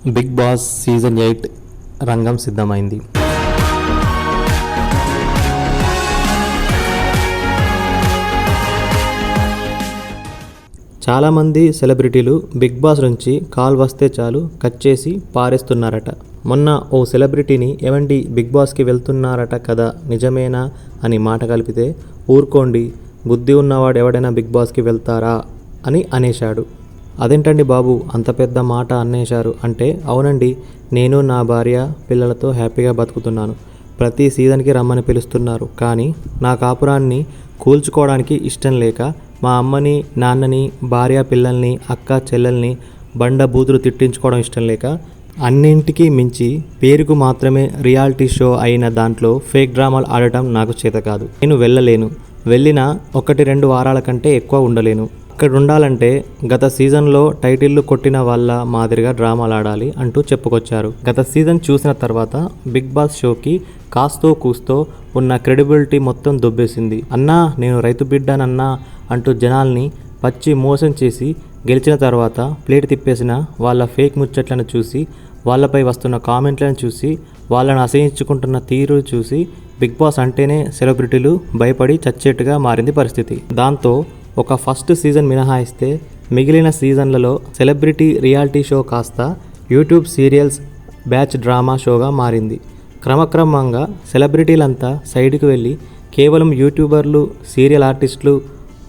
Big boss season 8 రంగం సిద్ధమైంది. చాలామంది సెలబ్రిటీలు బిగ్ బాస్ నుంచి కాల్ వస్తే చాలు కట్ చేసి పారేస్తున్నారట. మొన్న ఓ సెలబ్రిటీని ఏమండి బిగ్ బాస్కి వెళ్తున్నారట కదా నిజమేనా అని మాట కలిపితే ఊరుకోండి, బుద్ధి ఉన్నవాడు ఎవడైనా బిగ్ బాస్కి వెళ్తారా అని అనేశాడు. అదేంటండి బాబు అంత పెద్ద మాట అనేశారు అంటే, అవునండి, నేను నా భార్య పిల్లలతో హ్యాపీగా బతుకుతున్నాను. ప్రతి సీజన్కి రమ్మని పిలుస్తున్నారు, కానీ నా కాపురాన్ని కూల్చుకోవడానికి ఇష్టం లేక మా అమ్మని నాన్నని భార్య పిల్లల్ని అక్క చెల్లెల్ని బండబూతులు తిట్టించుకోవడం ఇష్టం లేక అన్నింటికీ మించి పేరుకు మాత్రమే రియాలిటీ షో అయిన దాంట్లో ఫేక్ డ్రామాలు ఆడటం నాకు చేత కాదు. నేను వెళ్ళలేను. వెళ్ళినా 1-2 వారాల కంటే ఎక్కువ ఉండలేను. ఇక్కడ ఉండాలంటే గత సీజన్లో టైటిల్లు కొట్టిన వాళ్ళ మాదిరిగా డ్రామాలు ఆడాలి అంటూ చెప్పుకొచ్చారు. గత సీజన్ చూసిన తర్వాత బిగ్ బాస్ షోకి కాస్తో కూస్తో ఉన్న క్రెడిబిలిటీ మొత్తం దొబ్బేసింది. అన్నా నేను రైతు బిడ్డనన్నా అంటూ జనాల్ని పచ్చి మోసం చేసి గెలిచిన తర్వాత ప్లేట్ తిప్పేసిన వాళ్ళ ఫేక్ ముచ్చట్లను చూసి, వాళ్ళపై వస్తున్న కామెంట్లను చూసి, వాళ్ళను అసహించుకుంటున్న తీరు చూసి బిగ్ బాస్ అంటేనే సెలబ్రిటీలు భయపడి చచ్చేట్టుగా మారింది పరిస్థితి. దాంతో ఒక ఫస్ట్ సీజన్ మినహాయిస్తే మిగిలిన సీజన్లలో సెలబ్రిటీ రియాలిటీ షో కాస్త యూట్యూబ్ సీరియల్స్ బ్యాచ్ డ్రామా షోగా మారింది. క్రమక్రమంగా సెలబ్రిటీలంతా సైడ్కి వెళ్ళి కేవలం యూట్యూబర్లు, సీరియల్ ఆర్టిస్టులు,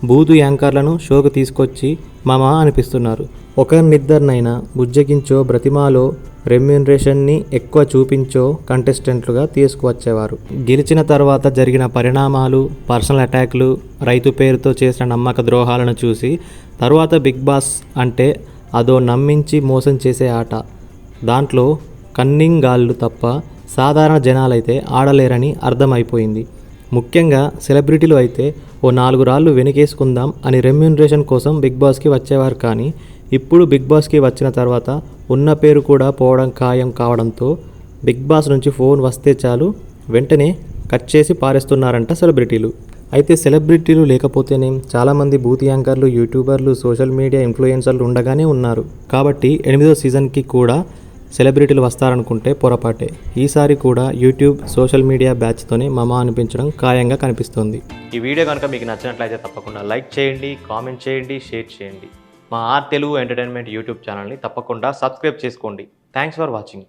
బూతు యాంకర్లను షోకు తీసుకొచ్చి మామ అనిపిస్తున్నారు. ఒకరినిద్దరినైనా బుజ్జగించో, బ్రతిమాలో, రెమ్యూనరేషన్ని ఎక్కువ చూపించో కంటెస్టెంట్లుగా తీసుకువచ్చేవారు. గెలిచిన తర్వాత జరిగిన పరిణామాలు, పర్సనల్ అటాక్లు, రైతు పేరుతో చేసిన నమ్మక ద్రోహాలను చూసి తరువాత బిగ్ బాస్ అంటే అదో నమ్మించి మోసం చేసే ఆట. దాంట్లో కన్నింగ్ గాళ్ళు తప్ప సాధారణ జనాలైతే ఆడలేరని అర్థమైపోయింది. ముఖ్యంగా సెలబ్రిటీలు అయితే ఓ 4 రాళ్ళు వెనకేసుకుందాం అని రెమ్యూనరేషన్ కోసం బిగ్ బాస్కి వచ్చేవారు. కానీ ఇప్పుడు బిగ్ బాస్కి వచ్చిన తర్వాత ఉన్న పేరు కూడా పోవడం ఖాయం కావడంతో బిగ్ బాస్ నుంచి ఫోన్ వస్తే చాలు వెంటనే కట్ చేసి పారేస్తున్నారంట సెలబ్రిటీలు. అయితే సెలబ్రిటీలు లేకపోతేనే చాలామంది బూత్ యాంకర్లు, యూట్యూబర్లు, సోషల్ మీడియా ఇన్ఫ్లుయెన్సర్లు ఉండగానే ఉన్నారు. కాబట్టి 8వ సీజన్కి కూడా సెలబ్రిటీలు వస్తారనుకుంటే పొరపాటే. ఈసారి కూడా యూట్యూబ్, సోషల్ మీడియా బ్యాచ్తోనే మమ అనిపించడం ఖాయంగా కనిపిస్తోంది. ఈ వీడియో కనుక మీకు నచ్చినట్లయితే తప్పకుండా లైక్ చేయండి, కామెంట్ చేయండి, షేర్ చేయండి. మా ఆర్ తెలుగు ఎంటర్టైన్మెంట్ యూట్యూబ్ ఛానల్ని తప్పకుండా సబ్స్క్రైబ్ చేసుకోండి. Thanks for watching.